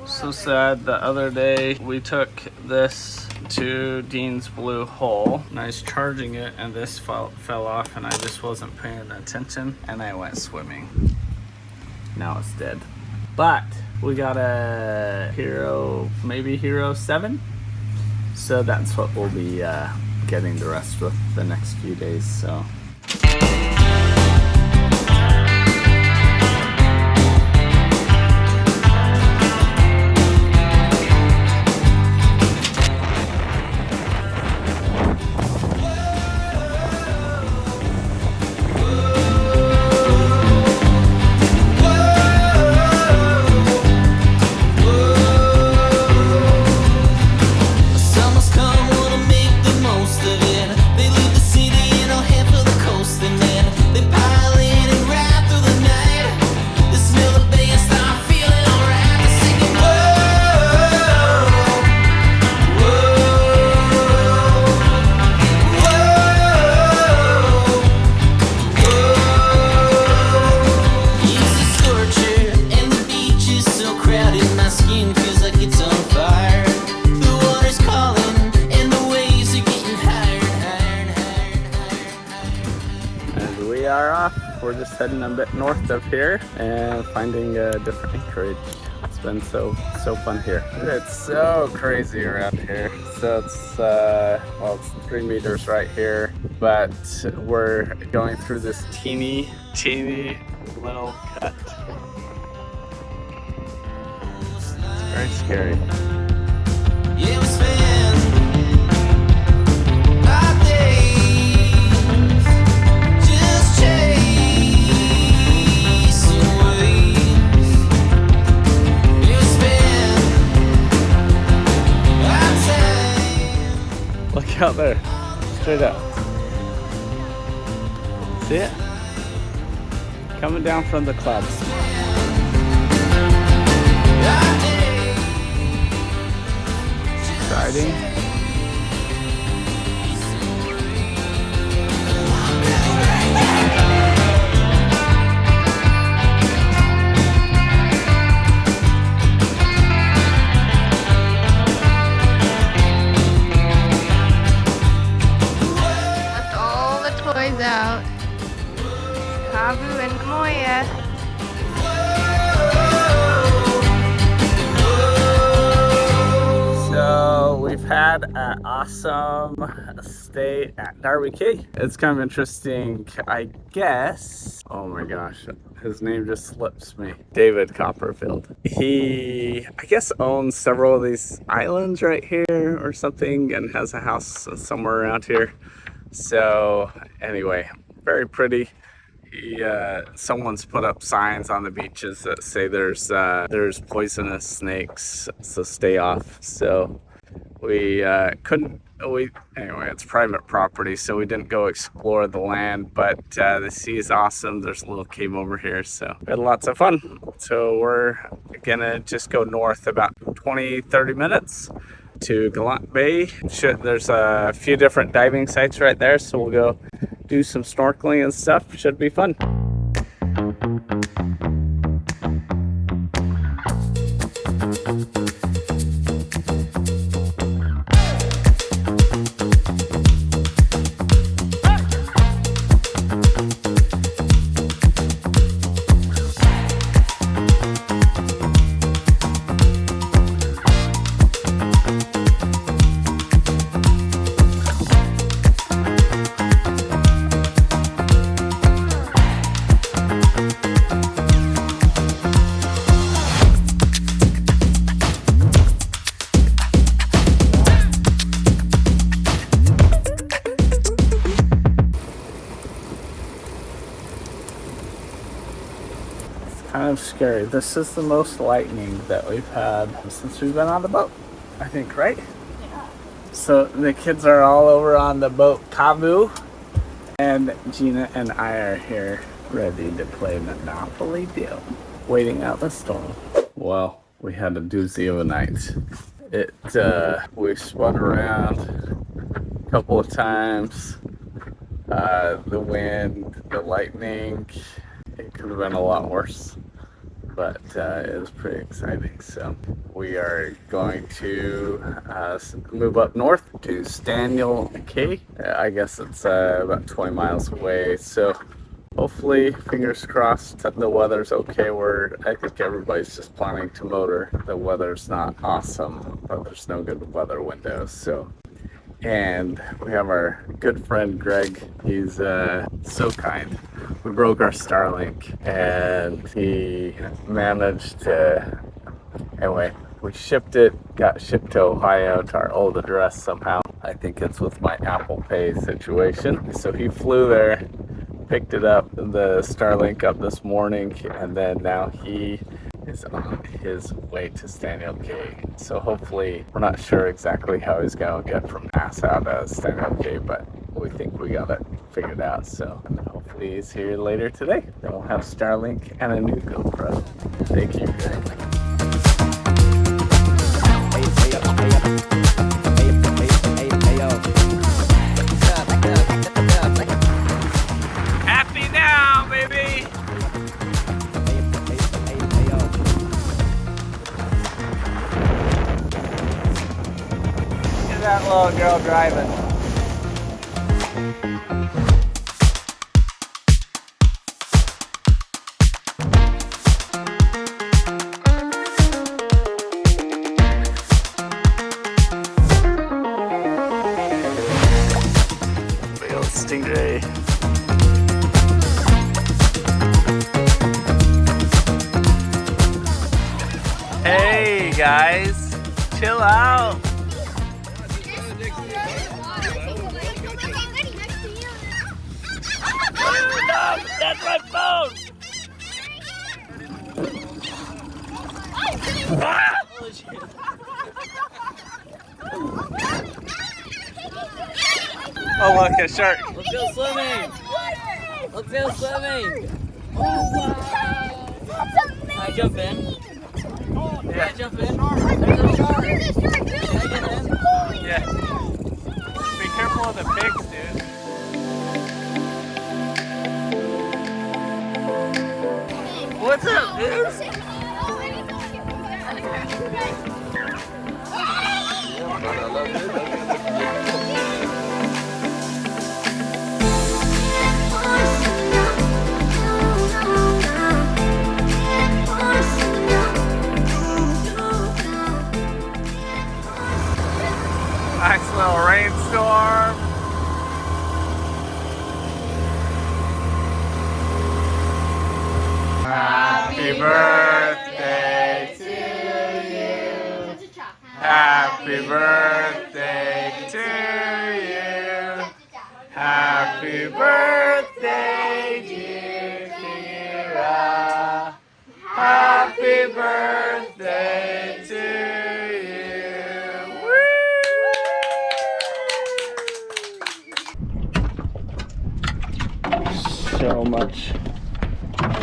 So sad, the other day we took this to Dean's Blue Hole and I was charging it and this fell off and I just wasn't paying attention and I went swimming. Now it's dead. But we got a Hero, maybe Hero 7. So that's what we'll be getting the rest with the next few days. So. We're just heading a bit north of here and finding a different anchorage. It's been so fun here. It's so crazy around here. So it's well, it's 3 meters right here, but we're going through this teeny little cut. It's very scary. Look out there, straight up. See it? Coming down from the clouds. Exciting. Out. CAVU and Moya. So we've had an awesome stay at Rat Cay. It's kind of interesting, I guess. Oh my gosh, his name just slips me. David Copperfield. He, I guess, owns several of these islands right here or something and has a house somewhere around here. So anyway, very pretty. Someone's put up signs on the beaches that say there's poisonous snakes, so stay off. So we anyway, it's private property, so we didn't go explore the land, but the sea is awesome. There's a little cave over here, so we had lots of fun. So we're gonna just go north about 20-30 minutes to Gallant Bay. There's a few different diving sites right there, so we'll go do some snorkeling and stuff. Should be fun. Kind of scary. This is the most lightning that we've had since we've been on the boat, I think, right? Yeah. So the kids are all over on the boat CAVU, and Gina and I are here ready to play Monopoly Deal, waiting out the storm. Well, we had a doozy of a night. We spun around a couple of times. The wind, the lightning, it could have been a lot worse. but it was pretty exciting. So we are going to move up north to Staniel Cay. I guess it's about 20 miles away. So hopefully, fingers crossed, the weather's okay. I think everybody's just planning to motor. The weather's not awesome, but there's no good weather windows. So, and we have our good friend Greg. He's so kind. We broke our Starlink, and he managed to. Anyway, we got shipped to Ohio to our old address somehow. I think it's with my Apple Pay situation. So he flew there, picked it up, the Starlink up this morning, and then now he is on his way to Staniel Cay. So hopefully, we're not sure exactly how he's going to get from Nassau to Staniel Cay, but we think we got it figured out. So hopefully he's here later today. Then we'll have Starlink and a new GoPro. Thank you, Greg. Happy now, baby! Look at that little girl driving. Big old stingray. Hey guys, chill out. No, that's my phone. Ah! Oh look, a shark. Let's go swimming! Let's go swimming! Oh wow! Can I jump in? Can I jump in? There's a shark! Can I get in? Yeah. Be careful of the pigs, dude. What's up, dude? Nice little rainstorm. Happy birthday to you. Happy birthday to you. Happy birthday, dear Kira. Happy birthday to you. Woo! So much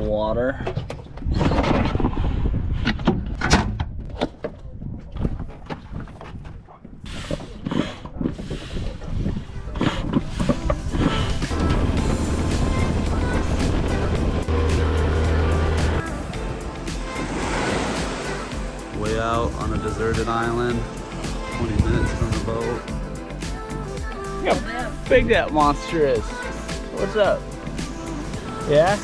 water. Way out on a deserted island, 20 minutes from the boat. Look how big that monster is. What's up? Yeah?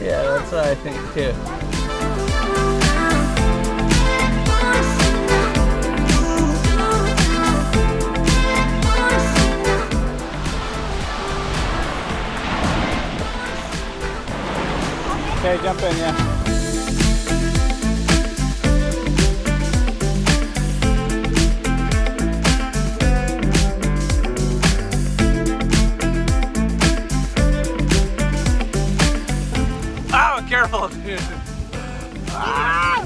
Yeah, that's what I think too. Okay, jump in, yeah. Oh, careful, dude. Ah!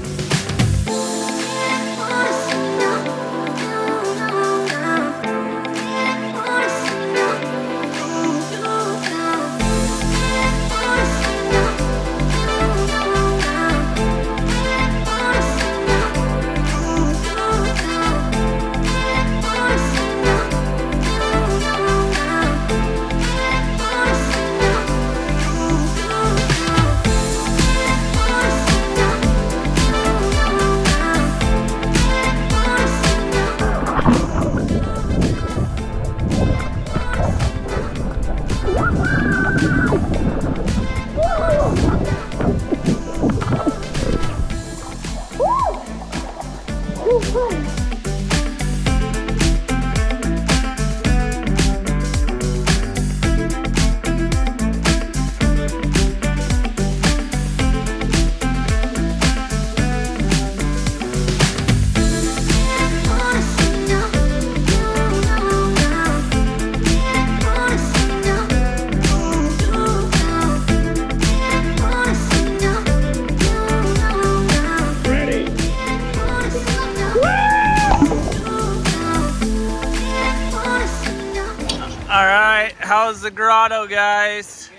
how's the grotto, guys?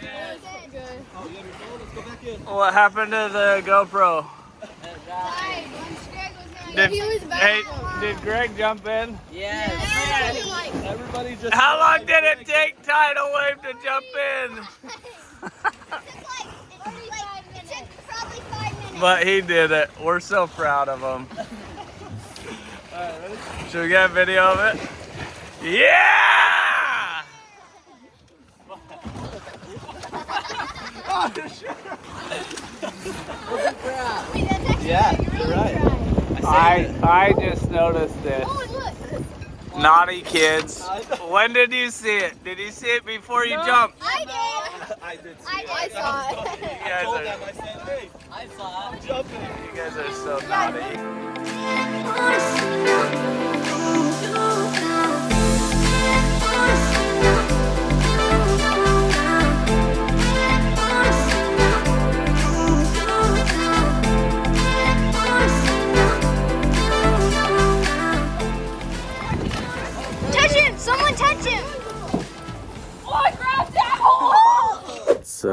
What happened to the GoPro? Did Greg jump in? Yes. Everybody just. How long did it take Tidal Wave to jump in? But he did it. We're so proud of him. Should we get a video of it? Yeah! Yeah, you're right. I just noticed this. Naughty kids. When did you see it? Did you see it before you jumped? I did. I did see I saw it. You guys are, I saw it. you guys are so naughty. Touch him! Someone touch him! Oh, I grabbed that hole! It's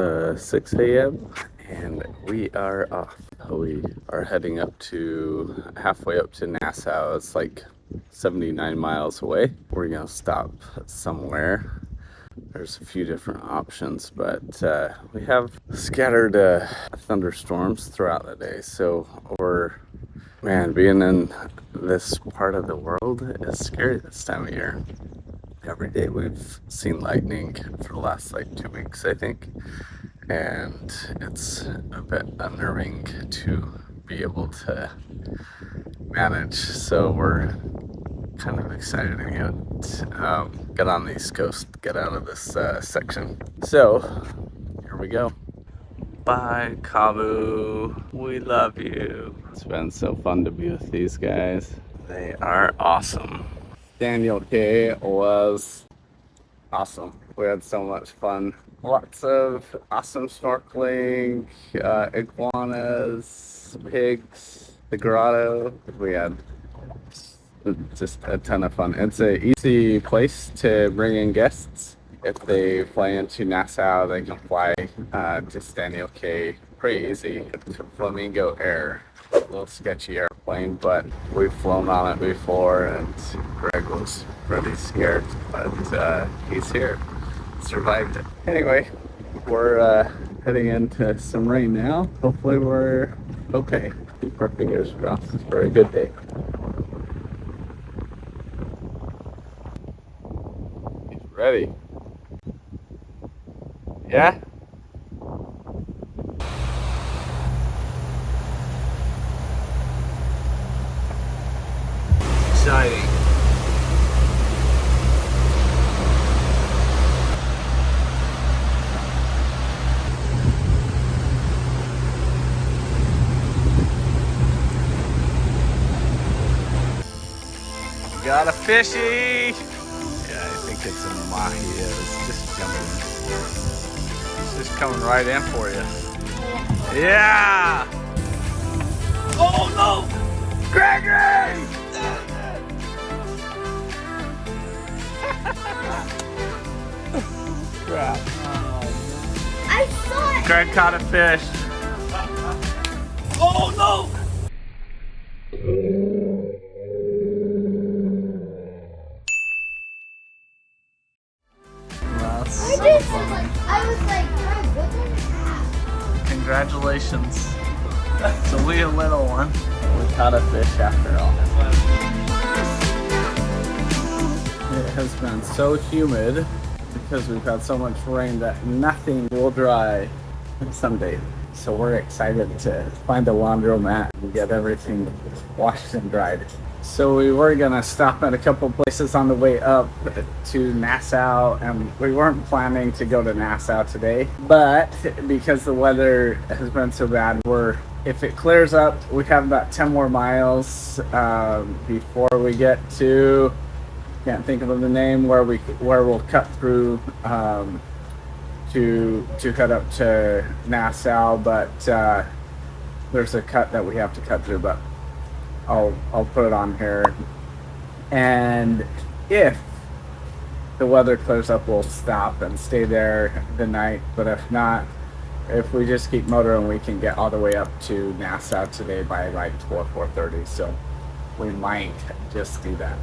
6 a.m. and we are off. We are heading up to halfway up to Nassau. It's like 79 miles away. We're gonna stop somewhere. There's a few different options, but we have scattered thunderstorms throughout the day. So man, being in this part of the world is scary this time of year. Every day we've seen lightning for the last like 2 weeks, I think. And it's a bit unnerving to be able to manage. So we're kind of excited to get on the East Coast, get out of this section. So here we go. Bye, CAVU. We love you. It's been so fun to be with these guys. They are awesome. Staniel Cay was awesome. We had so much fun. Lots of awesome snorkeling, iguanas, pigs, the grotto. We had just a ton of fun. It's an easy place to bring in guests. If they fly into Nassau, they can fly to Staniel Cay. Pretty easy. To Flamingo Air. A little sketchy airplane, but we've flown on it before, and Greg was pretty scared, but he's here. Survived it. Anyway, we're heading into some rain now. Hopefully we're okay. Keep our fingers crossed for a good day. He's ready. Yeah? Exciting. Got a fishy! Yeah, I think it's a mahi. It's just jumping. It's just coming right in for you. Yeah! Oh no! Gregory! Crap. I saw it! Greg caught a fish. Oh no! I was like, what the heck? Congratulations. It's only a little one. We caught a fish after all. It has been so humid because we've had so much rain that nothing will dry someday. So we're excited to find a laundromat and get everything washed and dried. So we were gonna stop at a couple places on the way up to Nassau, and we weren't planning to go to Nassau today, but because the weather has been so bad, if it clears up, we have about 10 more miles before we get to, can't think of the name, where we'll cut through to head up to Nassau, but there's a cut that we have to cut through, but I'll put it on here. And if the weather clears up, we'll stop and stay there the night. But if not, if we just keep motoring, we can get all the way up to Nassau today by like 4:30. So we might just do that.